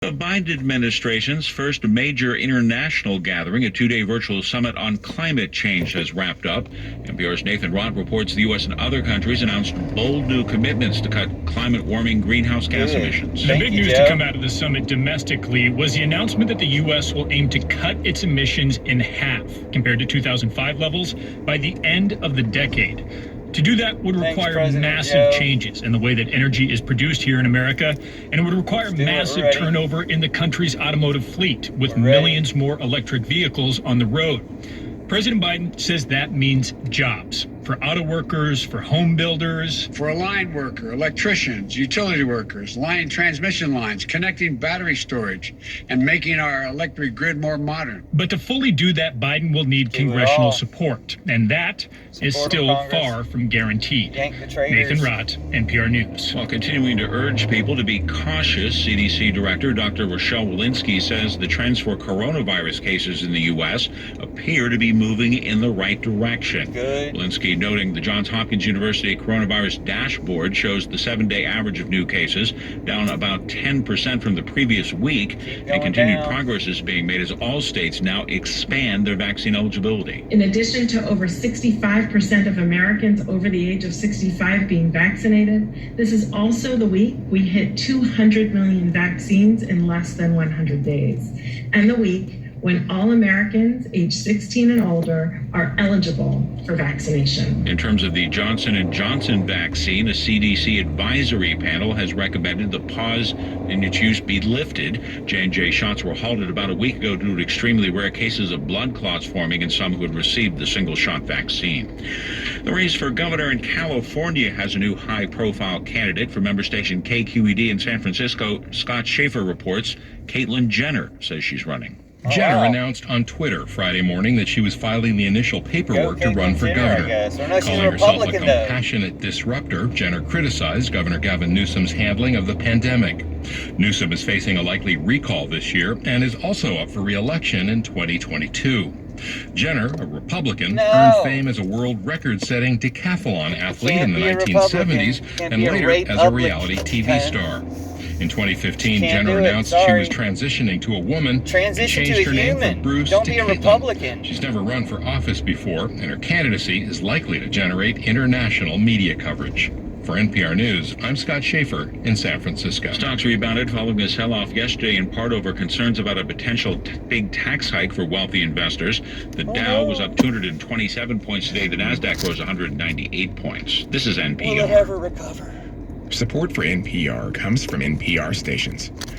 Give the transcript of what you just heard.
The Biden administration's first major international gathering, a two-day virtual summit on climate change, has wrapped up. NPR's Nathan Rott reports the U.S. and other countries announced bold new commitments to cut climate-warming greenhouse gas emissions. The big news to come out of the summit domestically was the announcement that the U.S. will aim to cut its emissions in half compared to 2005 levels by the end of the decade. To do that would require massive changes in the way that energy is produced here in America, and it would require massive turnover in the country's automotive fleet, with millions more electric vehicles on the road. President Biden says that means jobs for auto workers, for home builders. For a line worker, electricians, utility workers, line transmission lines, connecting battery storage, and making our electric grid more modern. But to fully do that, Biden will need congressional support, and that is still far from guaranteed. Nathan Rott, NPR News. While continuing to urge people to be cautious, CDC Director Dr. Rochelle Walensky says the trends for coronavirus cases in the U.S. appear to be moving in the right direction. Walensky noting the Johns Hopkins University coronavirus dashboard shows the 7-day average of new cases down about 10% from the previous week, and continued progress is being made as all states now expand their vaccine eligibility. In addition to over 65% of Americans over the age of 65 being vaccinated, this is also the week we hit 200 million vaccines in less than 100 days, and the week when all Americans age 16 and older are eligible for vaccination. In terms of the Johnson & Johnson vaccine, a CDC advisory panel has recommended the pause in its use be lifted. J&J shots were halted about a week ago due to extremely rare cases of blood clots forming in some who had received the single-shot vaccine. The race for governor in California has a new high-profile candidate. For member station KQED in San Francisco, Scott Schaefer reports Caitlyn Jenner says she's running. Jenner announced on Twitter Friday morning that she was filing the initial paperwork to run for governor. Calling herself a compassionate disruptor, Jenner criticized Governor Gavin Newsom's handling of the pandemic. Newsom is facing a likely recall this year and is also up for re-election in 2022. Jenner, a Republican, earned fame as a world record-setting decathlon athlete in the 1970s and later as a reality TV star. In 2015, Jenner announced she was transitioning to a woman and changed her name from Bruce to Caitlyn. She's never run for office before, and her candidacy is likely to generate international media coverage. For NPR News, I'm Scott Schaefer in San Francisco. Stocks rebounded following a sell-off yesterday in part over concerns about a potential big tax hike for wealthy investors. The Dow was up 227 points today. The Nasdaq rose 198 points. This is NPR. Will it ever recover? Support for NPR comes from NPR stations.